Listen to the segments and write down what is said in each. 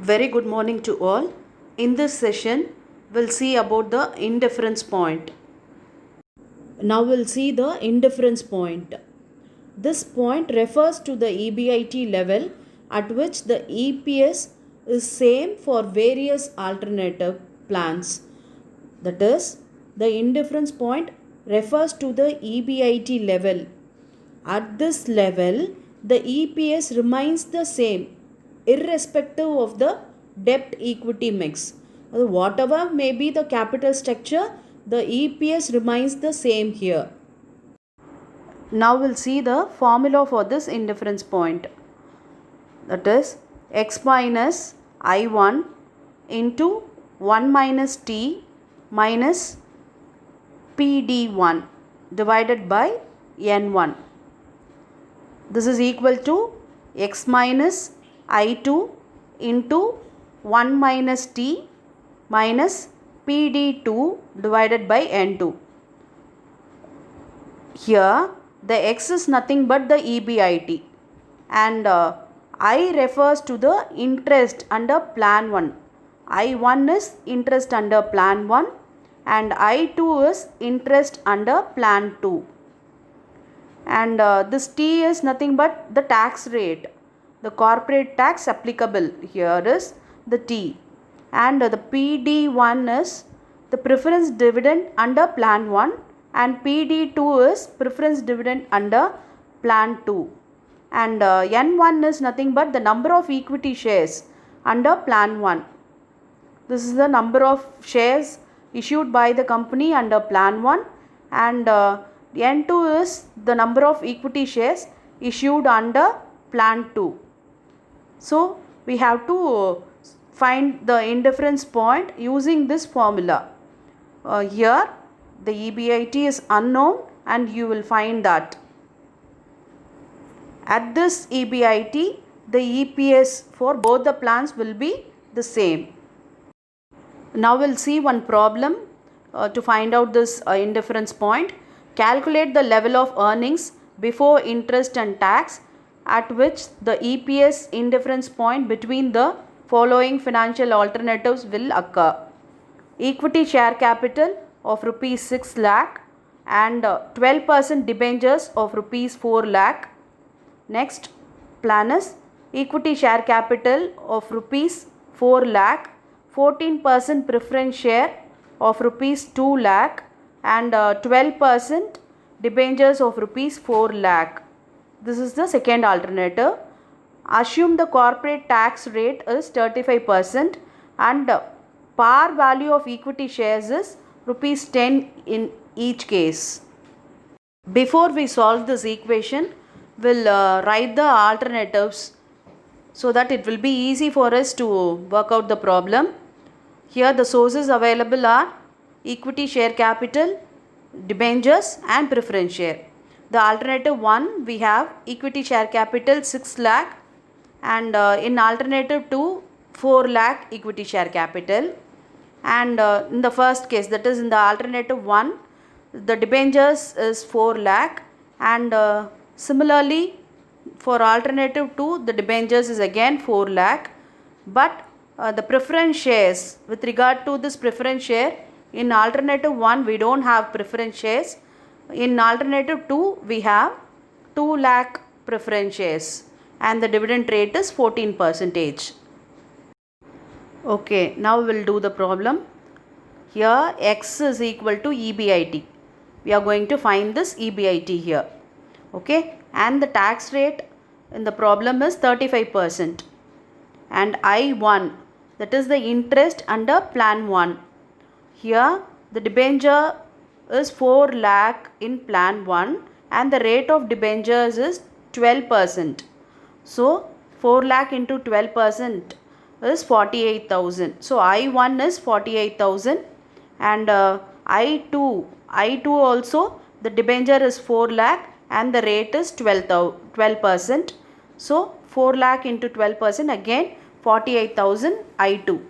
Very good morning to all. In this session, we'll see about the indifference point. Now we'll see the indifference point. This point refers to the EBIT level at which the EPS is same for various alternative plans. That is, the indifference point refers to the EBIT level. At this level, the EPS remains the same irrespective of the debt equity mix. Whatever may be the capital structure, the EPS remains the same here. Now we'll see the formula for this indifference point. That is x minus I1 into 1 minus t minus PD1 divided by N1. This is equal to x minus I2 into 1 minus t minus PD2 divided by N2. Here the x is nothing but the EBIT and I refers to the interest under plan 1. I1 is interest under plan 1 and I2 is interest under plan 2. And this t is nothing but the tax rate. The corporate tax applicable here is the T, and the PD1 is the preference dividend under plan 1 and PD2 is preference dividend under plan 2, and N1 is nothing but the number of equity shares under plan 1. This is the number of shares issued by the company under plan 1, and N2 is the number of equity shares issued under plan 2. So we have to find the indifference point using this formula. Here the EBIT is unknown and you will find that. At this EBIT, the EPS for both the plans will be the same. Now we'll see one problem to find out this indifference point. Calculate the level of earnings before interest and tax at which the EPS indifference point between the following financial alternatives will occur. Equity share capital of rupees 6 lakh and 12% debentures of rupees 4 lakh. Next plan is equity share capital of rupees 4 lakh, 14% preference share of rupees 2 lakh and 12% debentures of rupees 4 lakh. This is the second alternative. Assume the corporate tax rate is 35% and par value of equity shares is rupees 10 in each case. Before we solve this equation, we'll write the alternatives so that it will be easy for us to work out the problem. Here the sources available are equity share capital, debentures and preference share. The alternative 1 we have equity share capital 6 lakh and in alternative 2 4 lakh equity share capital, and in the first case, that is in the alternative 1, the debentures is 4 lakh and similarly for alternative 2 the debentures is again 4 lakh, but the preference shares, with regard to this preference share, in alternative 1 we don't have preference shares. In alternative 2 we have 2 lakh preference shares and the dividend rate is 14%. Okay, now we will do the problem. Here x is equal to EBIT. We are going to find this EBIT here. Okay, and the tax rate in the problem is 35% and I1, that is the interest under plan 1. Here the debenture is 4 lakh in plan 1 and the rate of debentures is 12%. So 4 lakh into 12% is 48,000. So I1 is 48,000 and I2 also the debenture is 4 lakh and the rate is 12%. So 4 lakh into 12% again 48,000 I2,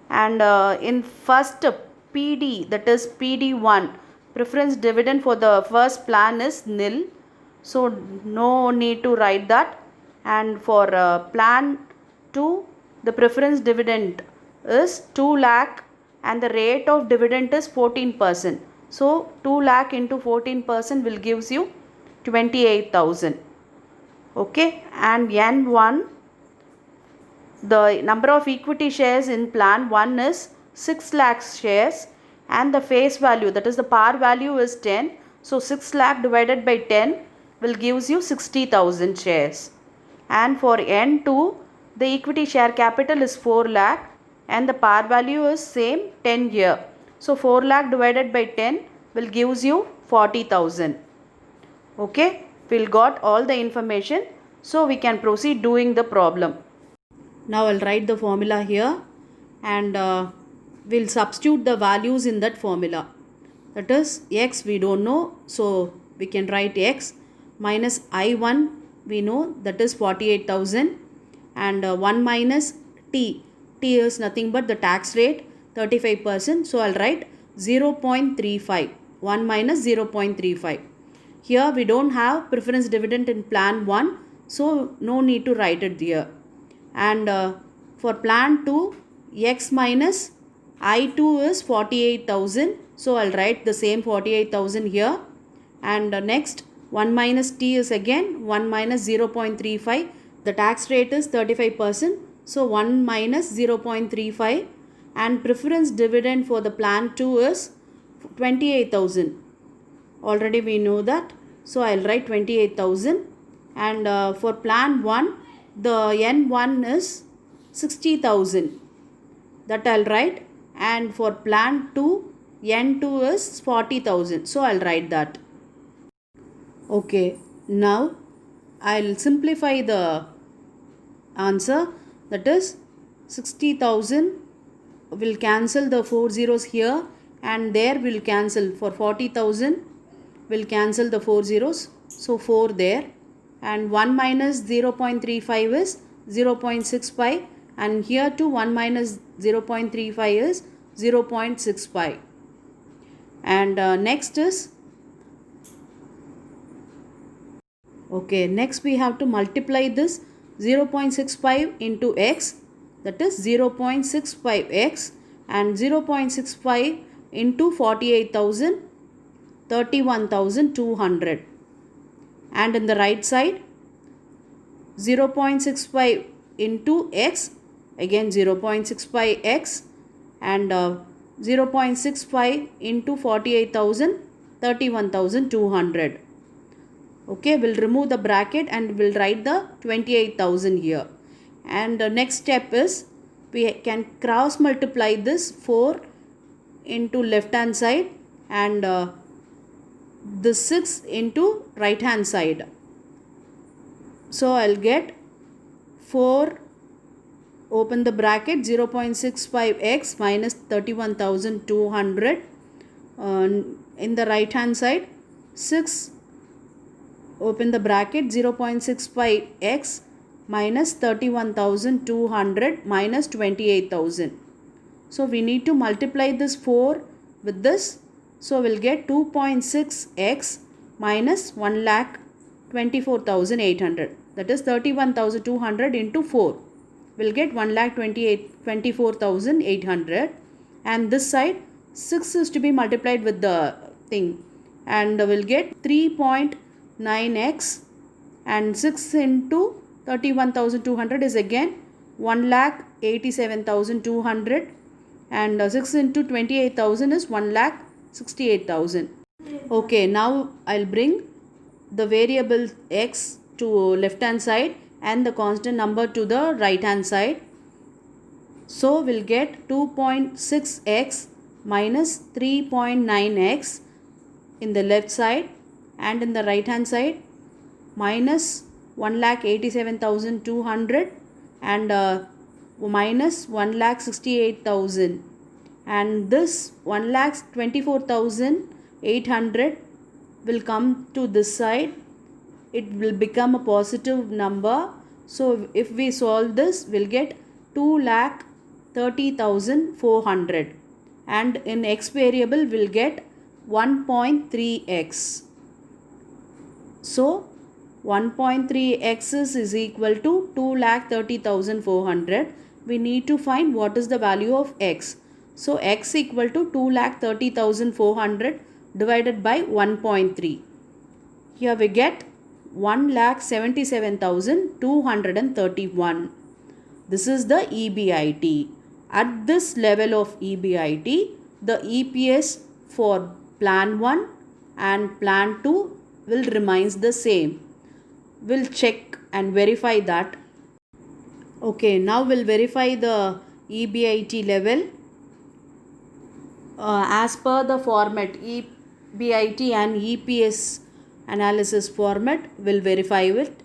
and in first PD, that is PD1, preference dividend for the first plan is nil, so no need to write that, and for plan 2 the preference dividend is 2 lakh and the rate of dividend is 14%. So 2 lakh into 14% will gives you 28,000. Okay, and N1, the number of equity shares in plan 1 is 6 lakh shares and the face value, that is the par value, is 10. So 6 lakh divided by 10 will gives you 60,000 shares. And for N2, the equity share capital is 4 lakh and the par value is same 10 year. So 4 lakh divided by 10 will gives you 40,000. Okay, we'll got all the information, so we can proceed doing the problem. Now I'll write the formula here and we'll substitute the values in that formula. That is x we don't know, so we can write x minus I1 we know, that is 48,000, and 1 minus t is nothing but the tax rate 35%, so I'll write 0.35, 1 minus 0.35. Here we don't have preference dividend in plan 1, so no need to write it here. And for plan 2, x minus I2 is 48,000, so I'll write the same 48,000 here. And next 1 minus t is again 1 minus 0.35. The tax rate is 35%, so 1 minus 0.35. And preference dividend for the plan 2 is 28,000. Already we know that, so I'll write 28,000. And for plan 1, the N1 is 60,000, that I'll write. And for plan 2, N2 is 40,000, so I'll write that. Okay, now I'll simplify the answer, that is 60,000 will cancel the 4 zeros here and there will cancel. For 40,000 will cancel the 4 zeros, so 4 there, and 1 minus 0.35 is 0.65, and here too 1 minus 0.35 is 0.65. And next is, okay, next we have to multiply this 0.65 into x, that is 0.65x, and 0.65 into 48,000, 31,200. And in the right side, 0.65 into x, again 0.65x, and 0.65 into 48,000, 31,200. Okay, we'll remove the bracket and we'll write the 28,000 here. And the next step is, we can cross multiply this 4 into left hand side and this 6 into right hand side. So I'll get 4, open the bracket, 0.65x minus 31,200, in the right hand side 6, open the bracket, 0.65x minus 31,200 minus 28,000. So we need to multiply this 4 with this, so we'll get 2.6x minus 1,24,800, that is 31,200 into 4 will get 1,24,800, and this side 6 is to be multiplied with the thing and we'll get 3.9x, and 6 into 31,200 is again 1,87,200, and 6 into 28,000 is 1,68,000. Okay, now I'll bring the variable x to left hand side and the constant number to the right hand side. So we'll get 2.6x minus 3.9x in the left side, and in the right hand side minus 1,87,200 and minus 1,68,000, and this 1,24,800 will come to this side. It will become a positive number. So if we solve this, we'll get 2,30,400, and in x variable we'll get 1.3x. So 1.3x is equal to 2,30,400. we need to find what is the value of x. So x equal to 2,30,400 divided by 1.3. Here we get 1,77,231. This is the EBIT. At this level of EBIT, the EPS for plan 1 and plan 2 will remains the same. We'll check and verify that. Okay, now we'll verify the EBIT level as per the format EBIT and EPS analysis format. We'll verify it.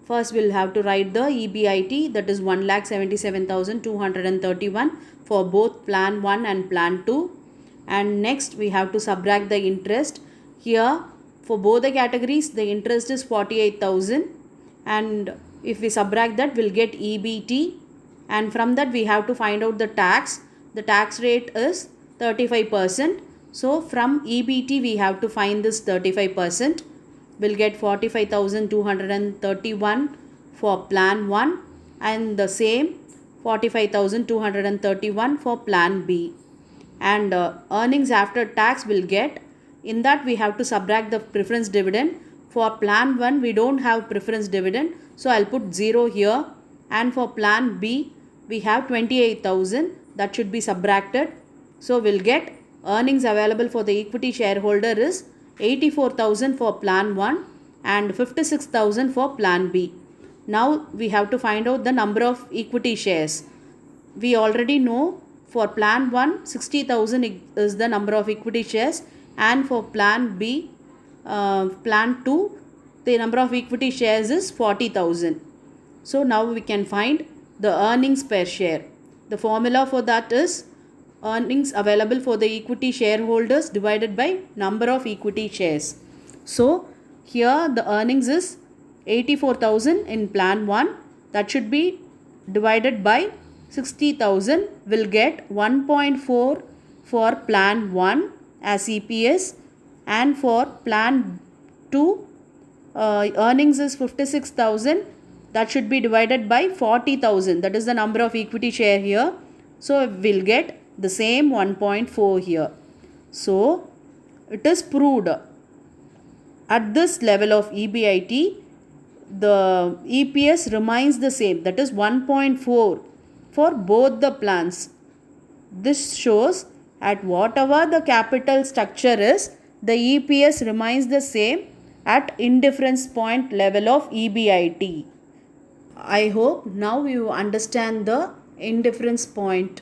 First we'll have to write the EBIT, that is 1,77,231 for both plan 1 and plan 2, and next we have to subtract the interest. Here for both the categories the interest is 48,000, and if we subtract that we'll get EBT, and from that we have to find out the tax. The tax rate is 35%. So from EBT we have to find this 35%. We'll get 45,231 for plan 1 and the same 45,231 for plan B. And earnings after tax will get, in that we have to subtract the preference dividend. For plan 1 we don't have preference dividend, so I'll put 0 here, and for plan B we have 28,000, that should be subtracted. So we'll get earnings available for the equity shareholder is 84,000 for plan 1 and 56,000 for plan B. Now we have to find out the number of equity shares. We already know for plan 1 60,000 is the number of equity shares, and for plan B, plan 2, the number of equity shares is 40,000. So now we can find the earnings per share. The formula for that is earnings available for the equity shareholders divided by number of equity shares. So here the earnings is 84,000 in plan 1, that should be divided by 60,000, will get 1.4 for plan 1 as EPS, and for plan 2 earnings is 56,000, that should be divided by 40,000, that is the number of equity share here. So we'll get the same 1.4 here. So it is proved at this level of EBIT the EPS remains the same, that is 1.4 for both the plans. This shows at whatever the capital structure is, the EPS remains the same at indifference point level of EBIT. I hope now you understand the indifference point.